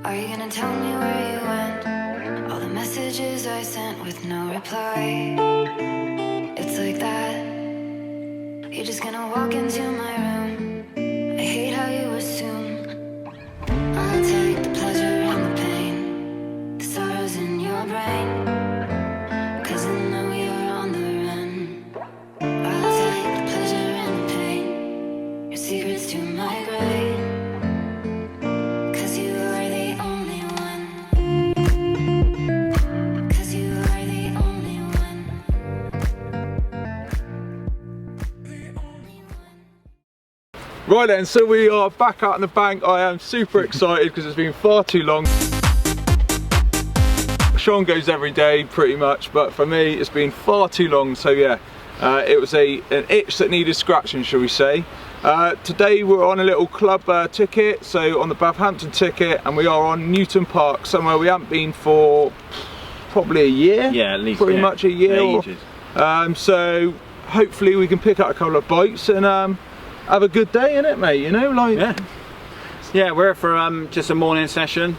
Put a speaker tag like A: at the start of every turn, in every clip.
A: Are you gonna tell me where you went? All the messages I sent with no reply. It's like that. You're just gonna walk into my room. I hate how you assume I'll take the pleasure and the pain, the sorrows in your brain, 'cause I know you're on the run. I'll take the pleasure and the pain, your secrets to my grave.
B: Right then, so we are back out on the bank. I am super excited because it's been far too long. Sean goes every day pretty much, but for me it's been far too long, so yeah, it was an itch that needed scratching, shall we say. Today we're on a little club ticket, so on the Bathampton ticket, and we are on Newton Park, somewhere we haven't been for probably a year.
C: Yeah, at least
B: pretty much a year. So hopefully we can pick up a couple of bites and have a good day, innit, mate? You know, like
C: yeah, we're here for just a morning session.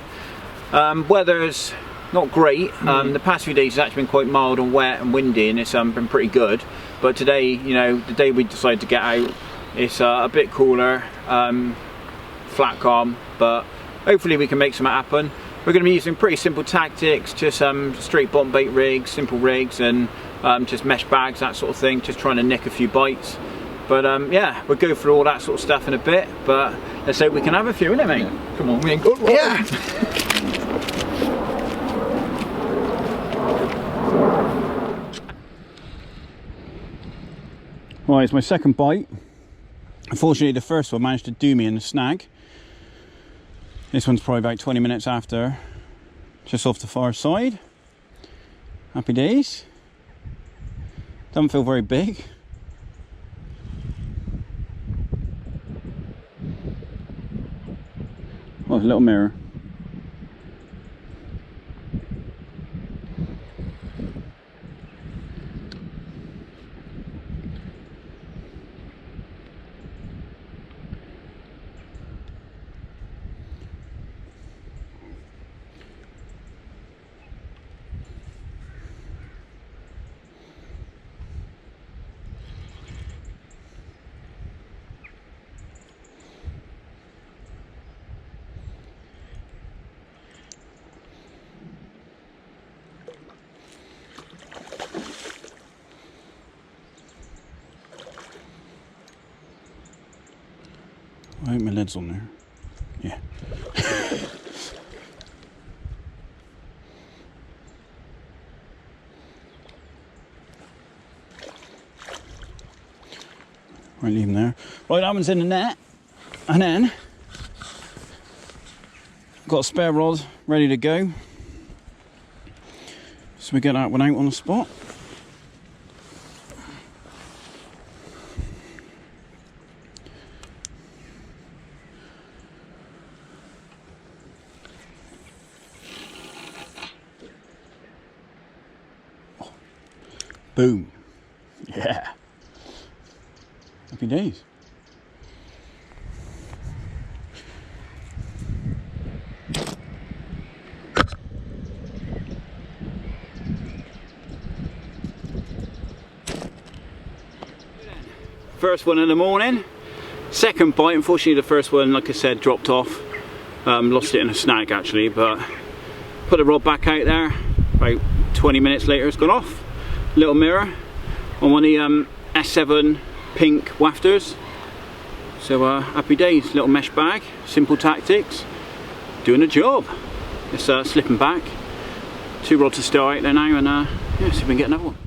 C: Weather's not great. The past few days has actually been quite mild and wet and windy, and it's been pretty good. But today, you know, the day we decided to get out, it's a bit cooler, flat calm, but hopefully we can make something happen. We're going to be using pretty simple tactics, just straight bottom bait rigs, simple rigs, and just mesh bags, that sort of thing, just trying to nick a few bites. But yeah, we'll go through all that sort of stuff in a bit, but let's hope we can have a few, innit, mate?
B: Yeah. Come on, we ain't good, right?
C: Yeah! Right, it's my second bite. Unfortunately, the first one managed to do me in the snag. This one's probably about 20 minutes after, just off the far side. Happy days. Doesn't feel very big. Oh, a little mirror. I hope my lid's on there. Yeah. Right, leave him there. Right, that one's in the net. And then, got a spare rod ready to go. So we get that one out on the spot. Boom. Yeah. Happy days. First one in the morning. Second bite. Unfortunately, the first one, like I said, dropped off. Lost it in a snag actually, but put the rod back out there. About 20 minutes later, it's gone off. Little mirror on one of the S7 pink Wafters. So happy days, little mesh bag, simple tactics, doing the job. It's slipping back. 2 rods to start out there now, and yeah, see if we can get another one.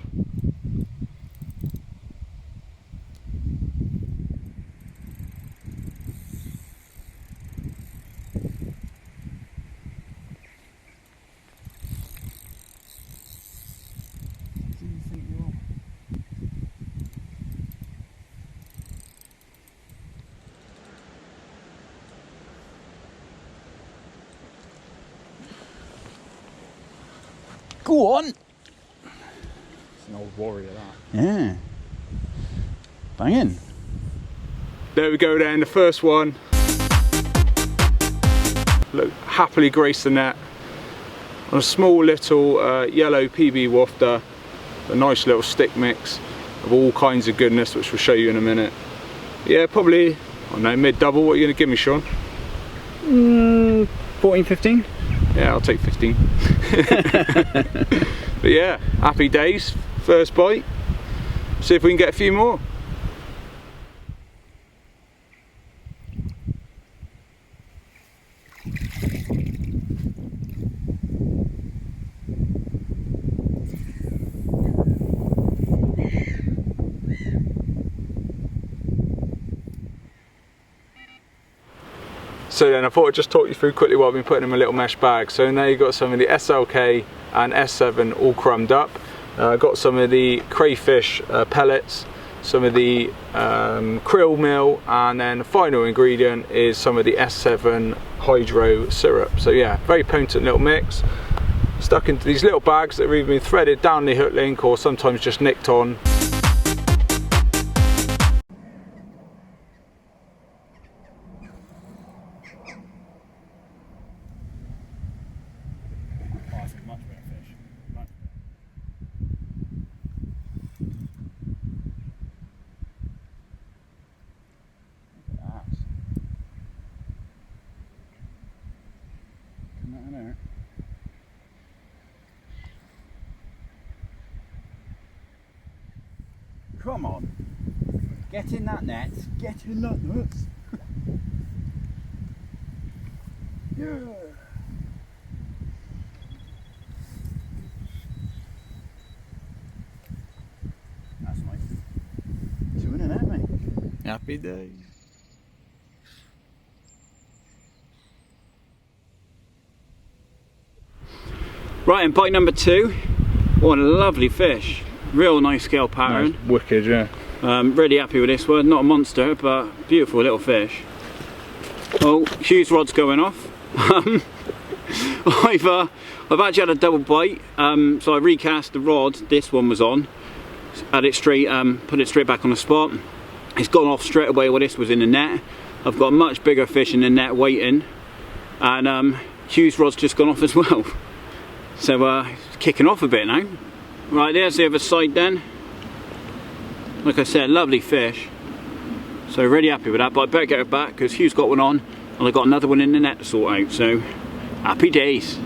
C: Go on! It's
B: an old warrior, that.
C: Yeah. Banging.
B: There we go then, the first one. happily grace the net on a small little yellow PB Wafter, a nice little stick mix of all kinds of goodness, which we'll show you in a minute. Yeah, probably, I don't know, mid-double. What are you going to give me, Sean?
C: 14, 15?
B: Yeah, I'll take 15. But yeah, happy days, first bite. See if we can get a few more. So then I thought I'd just talk you through quickly what I've been putting in my little mesh bag. So now you've got some of the SLK and S7 all crumbed up. Got some of the crayfish pellets, some of the krill meal, and then the final ingredient is some of the S7 hydro syrup. So yeah, very potent little mix. Stuck into these little bags that have either been threaded down the hook link or sometimes just nicked on.
C: Come on, get in that net, get in that net. Yeah. That's nice. 2 in a net, mate.
B: Happy days.
C: Right, and bite number 2. What a lovely fish. Real nice scale pattern.
B: Nice, wicked, yeah.
C: Really happy with this one. Not a monster, but beautiful little fish. Oh, Hugh's rod's going off. I've actually had a double bite, so I recast the rod this one was on, had it straight, put it straight back on the spot. It's gone off straight away while this was in the net. I've got a much bigger fish in the net waiting, and Hugh's rod's just gone off as well. So it's kicking off a bit now. Right, there's the other side then. Like I said, lovely fish. So really happy with that, but I better get it back because Hugh's got one on and I've got another one in the net to sort out, so happy days.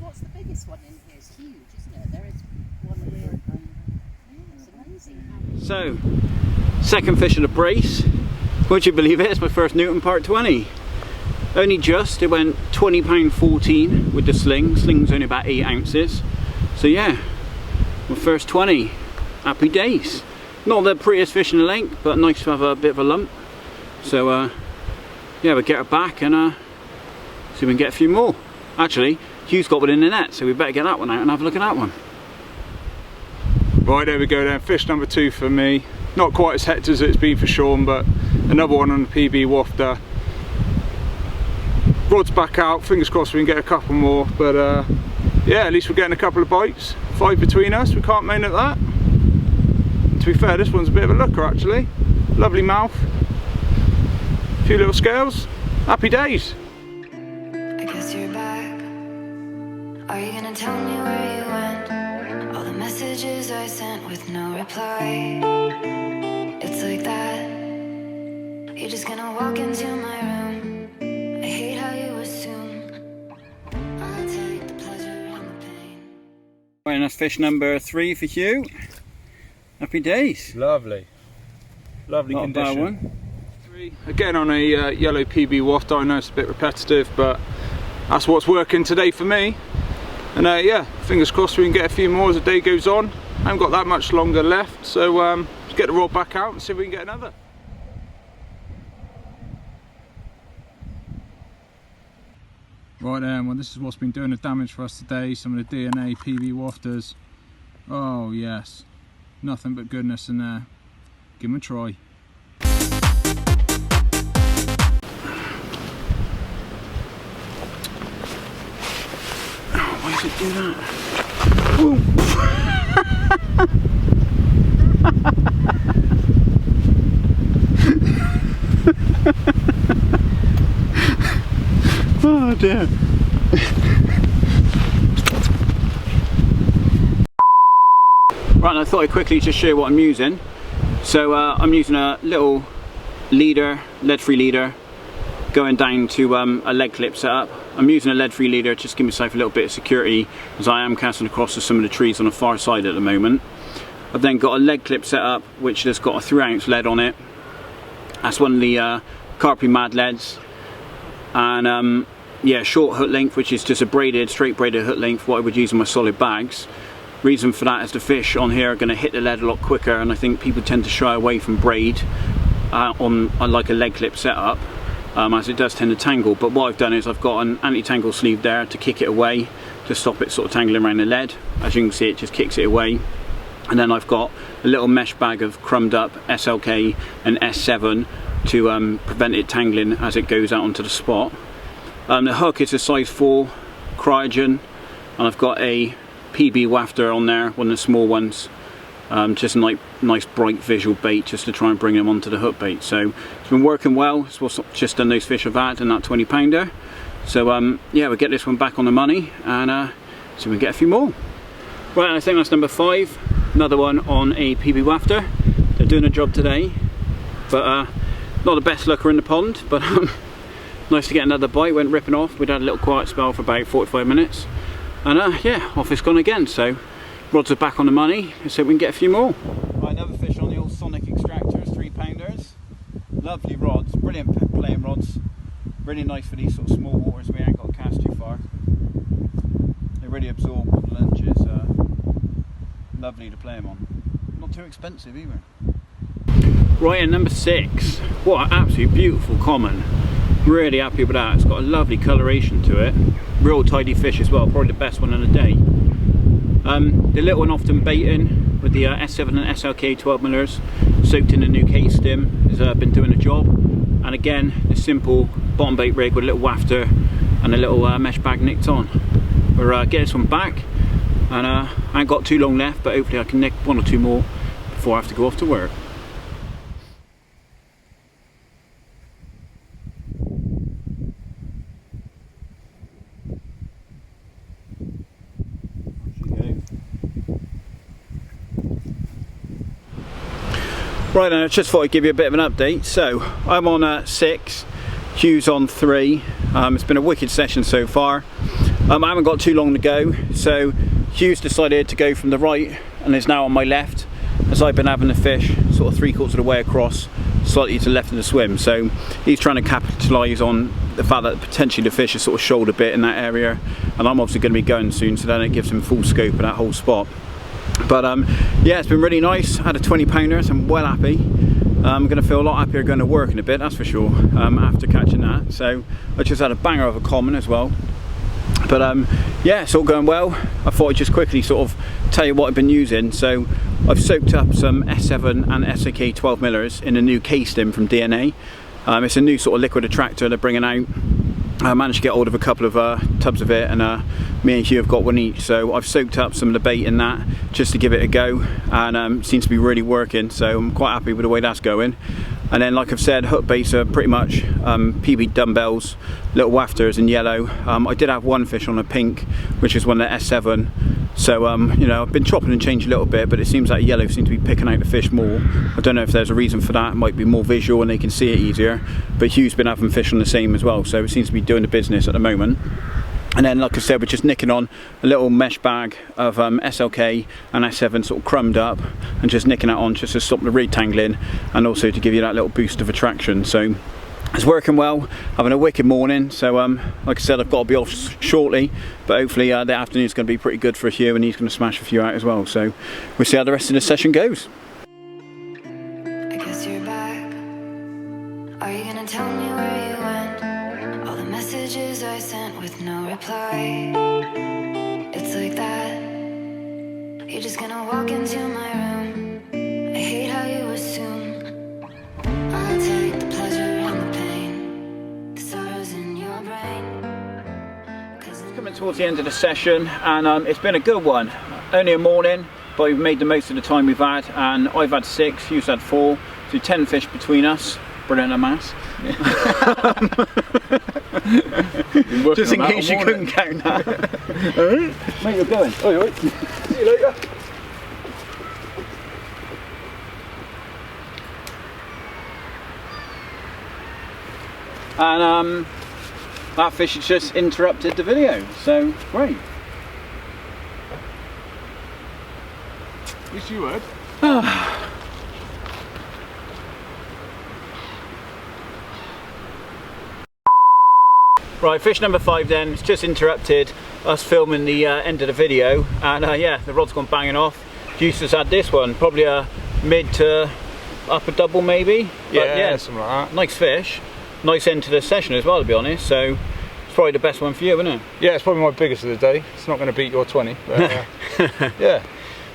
D: What's the biggest one in here? It's huge, isn't it? There is one here. It's amazing.
C: So, second fish of the brace. Would you believe it? It's my first Newton Part 20. Only just, it went £20.14 with the sling. Sling's only about 8 ounces. So yeah, my first 20. Happy days. Not the prettiest fish in the lake, but nice to have a bit of a lump. So yeah, we'll get her back and see if we can get a few more. Actually, Hugh's got one in the net, so we better get that one out and have a look at that one.
B: Right, there we go then, fish number 2 for me. Not quite as hectic as it's been for Sean, but another one on the PB Wafter. Rod's back out, fingers crossed we can get a couple more, but yeah, at least we're getting a couple of bites. 5 between us, we can't moan at that. And to be fair, this one's a bit of a looker actually. Lovely mouth, a few little scales, happy days.
A: I guess you're back. Are you gonna tell me where you went? All the messages I sent with no reply. It's like that. You're just gonna walk into my room. I hate how you assume I'll take the pleasure and the pain.
C: Right, and that's fish number 3 for Hugh. Happy days.
B: Lovely, lovely
C: Not
B: condition.
C: a bad one.
B: Again on a yellow PB Wafter. I know it's a bit repetitive, but that's what's working today for me. And yeah, fingers crossed we can get a few more as the day goes on. I haven't got that much longer left, so let's get the rod back out and see if we can get another. Right then, well this is what's been doing the damage for us today, some of the DNA PB Wafters. Oh yes, nothing but goodness in there. Give them a try.
C: Why does it do that? dear. Right, and I thought I'd quickly just show you what I'm using. So I'm using a little leader, lead-free leader, going down to a lead clip setup. I'm using a lead-free leader just to give myself a little bit of security, as I am casting across to some of the trees on the far side at the moment. I've then got a lead clip set up which has got a 3-ounce lead on it. That's one of the Carp Mad leads, and yeah, short hook length, which is just a braided, straight braided hook length, what I would use in my solid bags. Reason for that is the fish on here are going to hit the lead a lot quicker, and I think people tend to shy away from braid on like a lead clip setup, as it does tend to tangle. But what I've done is I've got an anti-tangle sleeve there to kick it away, to stop it sort of tangling around the lead. As you can see, it just kicks it away. And then I've got a little mesh bag of crumbed up SLK and S7 to prevent it tangling as it goes out onto the spot. The hook is a size 4 cryogen, and I've got a PB Wafter on there, one of the small ones, just a nice bright visual bait just to try and bring them onto the hook bait. So it's been working well. It's just done those fish I've had and that 20 pounder. So yeah, we'll get this one back on the money, and so we get a few more. Right, I think that's number 5. Another one on a PB Wafter. They're doing a job today, but not the best looker in the pond, but nice to get another bite. Went ripping off. We'd had a little quiet spell for about 45 minutes. And yeah, off it's gone again. So rods are back on the money. Let's hope we can get a few more. Right, another fish on the old Sonic extractors, 3 pounders. Lovely rods, brilliant playing rods. Really nice for these sort of small waters. We ain't got to cast too far. They really absorb the lunges. Lovely to play them on. Not too expensive either. Right, and number 6. What an absolutely beautiful common. Really happy with that. It's got a lovely coloration to it. Real tidy fish as well, probably the best one in the day. The little one often baiting with the S7 and SLK 12 millers, soaked in the new K-Stim, has been doing a job. And again, a simple bottom bait rig with a little wafter and a little mesh bag nicked on. We'll get this one back, and I ain't got too long left, but hopefully I can nick 1 or 2 more before I have to go off to work. Right, and I just thought I'd give you a bit of an update. So I'm on 6, Hugh's on 3. It's been a wicked session so far. I haven't got too long to go, so Hugh's decided to go from the right and is now on my left, as I've been having the fish sort of 3/4 of the way across, slightly to the left of the swim. So he's trying to capitalise on the fact that potentially the fish is sort of shoulder bit in that area, and I'm obviously going to be going soon, so then it gives him full scope of that whole spot. But yeah, it's been really nice. I had a 20 pounder, so I'm well happy. I'm going to feel a lot happier going to work in a bit, that's for sure, after catching that. So I just had a banger of a common as well. But yeah, it's all going well. I thought I'd just quickly sort of tell you what I've been using. So I've soaked up some S7 and SLK 12 millers in a new K-Stim from DNA. It's a new sort of liquid attractor they're bringing out. I managed to get hold of a couple of tubs of it, and me and Hugh have got one each. So I've soaked up some of the bait in that just to give it a go, and seems to be really working, so I'm quite happy with the way that's going. And then, like I've said, hook baits are pretty much PB dumbbells, little wafters in yellow. I did have one fish on a pink, which is one of the S7. So you know, I've been chopping and changing a little bit, but it seems like yellow seems to be picking out the fish more. I don't know if there's a reason for that. It might be more visual and they can see it easier. But Hugh's been having fish on the same as well, so it seems to be doing the business at the moment. And then, like I said, we're just nicking on a little mesh bag of SLK and S7 sort of crumbed up, and just nicking that on just to stop the rig tangling, and also to give you that little boost of attraction. So it's working well, having a wicked morning. So like I said, I've got to be off shortly, but hopefully the afternoon's going to be pretty good for Hugh, and he's going to smash a few out as well. So we'll see how the rest of the session goes.
A: I guess you're back. Are you gonna tell me where you went? All the messages I sent with no reply. It's like that. You're just gonna walk into my room. I hate how you assume I'll take the pleasure and the pain, the sorrows in your brain.
C: Coming towards the end of the session, and it's been a good one. Only a morning, but we've made the most of the time we've had, and I've had 6, Hugh's had 4, so 10 fish between us. Brilliant a mass. Just in case you couldn't count that. Mate, you're going.
B: Oh, you're right. See you later.
C: And that fish has just interrupted the video, so great.
B: Yes, you would.
C: Right, fish number 5 then, it's just interrupted us filming the end of the video, and yeah, the rod's gone banging off. Eustace had this one, probably a mid to upper double maybe. But yeah,
B: something like that.
C: Nice fish, nice end to the session as well, to be honest, so it's probably the best one for you, isn't it?
B: Yeah, it's probably my biggest of the day. It's not going to beat your 20, but yeah.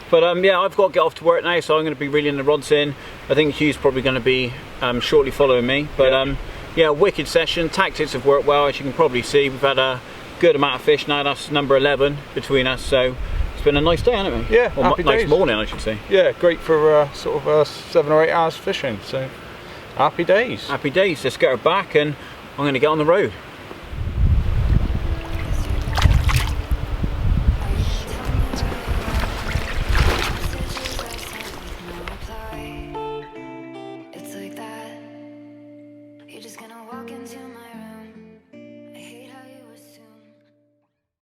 C: But yeah, I've got to get off to work now, so I'm going to be reeling the rods in. I think Hugh's probably going to be shortly following me. But yeah, wicked session. Tactics have worked well, as you can probably see. We've had a good amount of fish now. That's number 11 between us, so it's been a nice day, hasn't it?
B: Yeah,
C: or
B: happy
C: nice
B: days.
C: morning, I should say.
B: Yeah, great for sort of 7 or 8 hours fishing. So happy days.
C: Happy days. Let's get her back, and I'm going to get on the road.